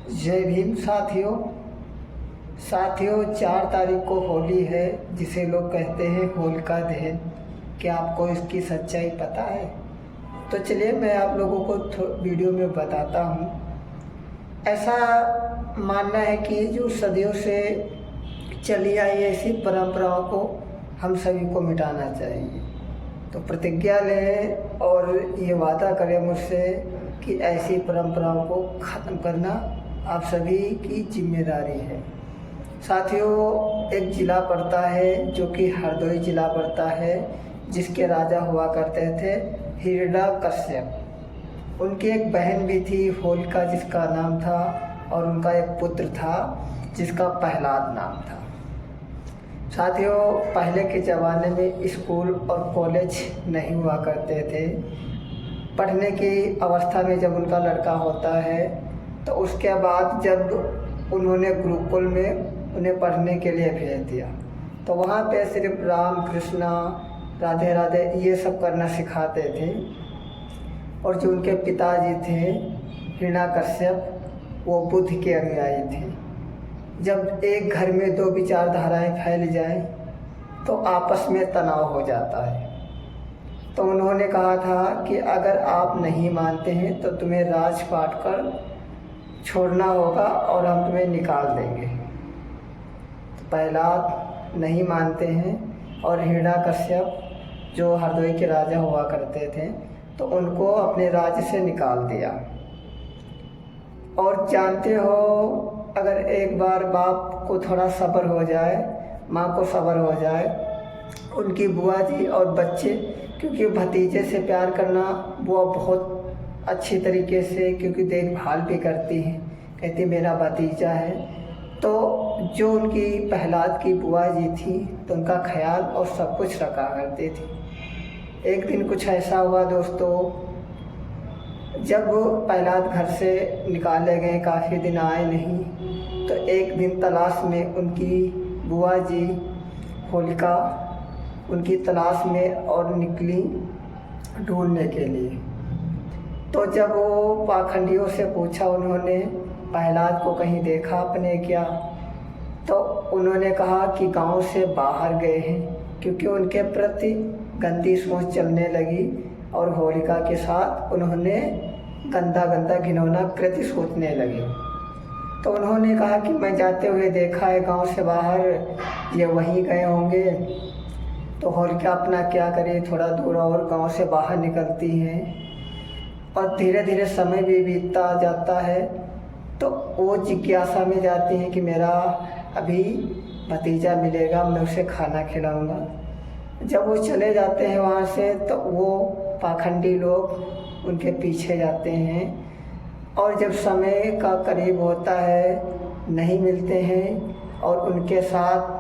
जय भीम साथियों। 4 तारीख को होली है, जिसे लोग कहते हैं होलिका दहन। क्या आपको इसकी सच्चाई पता है? तो चलिए मैं आप लोगों को वीडियो में बताता हूँ। ऐसा मानना है कि जो सदियों से चली आई ऐसी परंपराओं को हम सभी को मिटाना चाहिए। तो प्रतिज्ञा लें और ये वादा करें मुझसे कि ऐसी परंपराओं को ख़त्म करना आप सभी की जिम्मेदारी है। साथियों, एक ज़िला पड़ता है जो कि हरदोई ज़िला पड़ता है, जिसके राजा हुआ करते थे हिरण्यकश्यप। उनकी एक बहन भी थी होलिका, जिसका नाम था, और उनका एक पुत्र था जिसका प्रहलाद नाम था। साथियों, पहले के ज़माने में स्कूल और कॉलेज नहीं हुआ करते थे। पढ़ने की अवस्था में जब उनका लड़का होता है तो उसके बाद जब उन्होंने गुरुकुल में उन्हें पढ़ने के लिए भेज दिया, तो वहाँ पे सिर्फ राम कृष्णा राधे राधे ये सब करना सिखाते थे। और जो उनके पिताजी थे हिरण्यकश्यप, वो बुद्ध के अनुयायी थे। जब एक घर में दो विचारधाराएं फैल जाएं तो आपस में तनाव हो जाता है। तो उन्होंने कहा था कि अगर आप नहीं मानते हैं तो तुम्हें राजपाट कर छोड़ना होगा और हम तुम्हें निकाल देंगे। तो प्रहलाद नहीं मानते हैं और हिरण्यकश्यप जो हरदोई के राजा हुआ करते थे तो उनको अपने राज्य से निकाल दिया। और जानते हो, अगर एक बार बाप को थोड़ा सब्र हो जाए, माँ को सब्र हो जाए, उनकी बुआ जी और बच्चे, क्योंकि भतीजे से प्यार करना बुआ बहुत अच्छी तरीके से, क्योंकि देखभाल भी करती हैं, कहती मेरा भतीजा है। तो जो उनकी प्रहलाद की बुआ जी थी तो उनका ख्याल और सब कुछ रखा करती थी। एक दिन कुछ ऐसा हुआ दोस्तों, जब प्रहलाद घर से निकाले गए, काफ़ी दिन आए नहीं, तो एक दिन तलाश में उनकी बुआ जी होलिका उनकी तलाश में और निकली ढूंढने के लिए। तो जब वो पाखंडियों से पूछा उन्होंने प्रहलाद को कहीं देखा आपने क्या, तो उन्होंने कहा कि गांव से बाहर गए हैं, क्योंकि उनके प्रति गंदी सोच चलने लगी और होलिका के साथ उन्होंने गंदा घिनौना कृत्य सोचने लगे। तो उन्होंने कहा कि मैं जाते हुए देखा है गांव से बाहर, ये वहीं गए होंगे। तो होलिका अपना क्या करे, थोड़ा दूर और गांव से बाहर निकलती हैं और धीरे धीरे समय भी बीतता जाता है। तो वो जिज्ञासा में जाती हैं कि मेरा अभी भतीजा मिलेगा, मैं उसे खाना खिलाऊंगा। जब वो चले जाते हैं वहाँ से, तो वो पाखंडी लोग उनके पीछे जाते हैं और जब समय का करीब होता है नहीं मिलते हैं और उनके साथ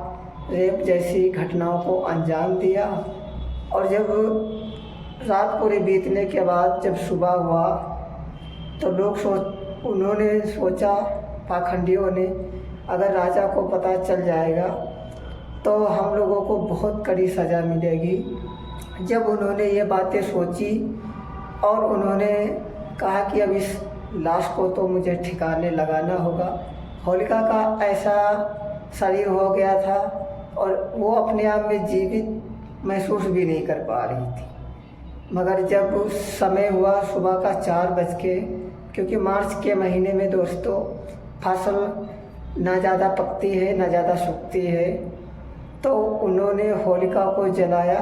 रेप जैसी घटनाओं को अंजाम दिया। और जब रात पूरी बीतने के बाद जब सुबह हुआ तो उन्होंने सोचा, पाखंडियों ने, अगर राजा को पता चल जाएगा तो हम लोगों को बहुत कड़ी सज़ा मिलेगी। जब उन्होंने ये बातें सोची और उन्होंने कहा कि अब इस लाश को तो मुझे ठिकाने लगाना होगा। होलिका का ऐसा शरीर हो गया था और वो अपने आप में जीवित महसूस भी नहीं कर पा रही थी। मगर जब समय हुआ सुबह का 4 बज के, क्योंकि मार्च के महीने में दोस्तों फसल ना ज़्यादा पकती है ना ज़्यादा सूखती है, तो उन्होंने होलिका को जलाया।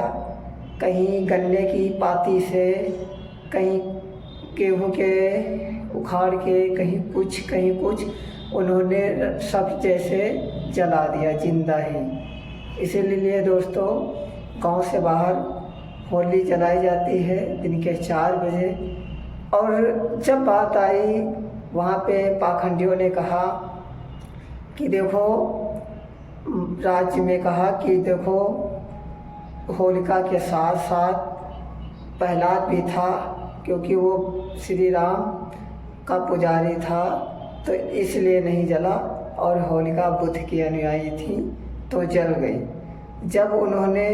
कहीं गन्ने की पाती से, कहीं गेहूँ के उखाड़ के, कहीं कुछ उन्होंने सब जैसे जला दिया जिंदा ही। इसीलिए दोस्तों गांव से बाहर होली जलाई जाती है दिन के 4 बजे। और जब बात आई वहाँ पे पाखंडियों ने कहा कि देखो, राज्य में कहा कि देखो होलिका के साथ साथ प्रहलाद भी था, क्योंकि वो श्री राम का पुजारी था, तो इसलिए नहीं जला। और होलिका बुद्ध की अनुयायी थी तो जल गई। जब उन्होंने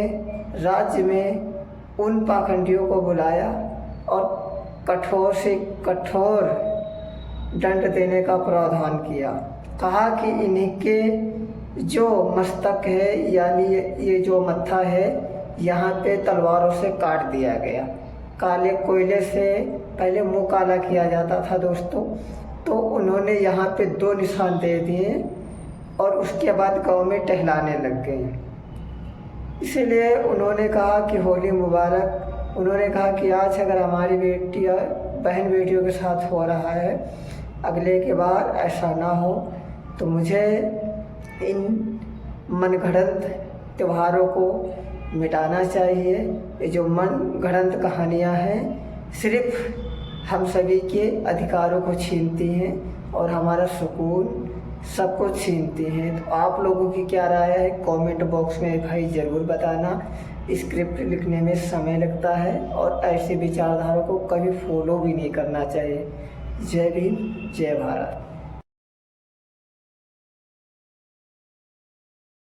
राज्य में उन पाखंडियों को बुलाया और कठोर से कठोर दंड देने का प्रावधान किया। कहा कि इन्हीं के जो मस्तक है यानी ये जो मत्था है यहाँ पे तलवारों से काट दिया गया। काले कोयले से पहले मुंह काला किया जाता था दोस्तों, तो उन्होंने यहाँ पे 2 निशान दे दिए और उसके बाद गांव में टहलाने लग गए। इसीलिए उन्होंने कहा कि होली मुबारक। उन्होंने कहा कि आज अगर हमारी बेटियाँ बहन बेटियों के साथ हो रहा है, अगले के बार ऐसा ना हो। तो मुझे इन मनगढ़ंत त्योहारों को मिटाना चाहिए। ये जो मनगढ़ंत कहानियाँ हैं सिर्फ हम सभी के अधिकारों को छीनती हैं और हमारा सुकून सब कुछ छीनती हैं। तो आप लोगों की क्या राय है कमेंट बॉक्स में भाई ज़रूर बताना। स्क्रिप्ट लिखने में समय लगता है और ऐसे विचारधारा को कभी फॉलो भी नहीं करना चाहिए। जय भीम, जय भारत।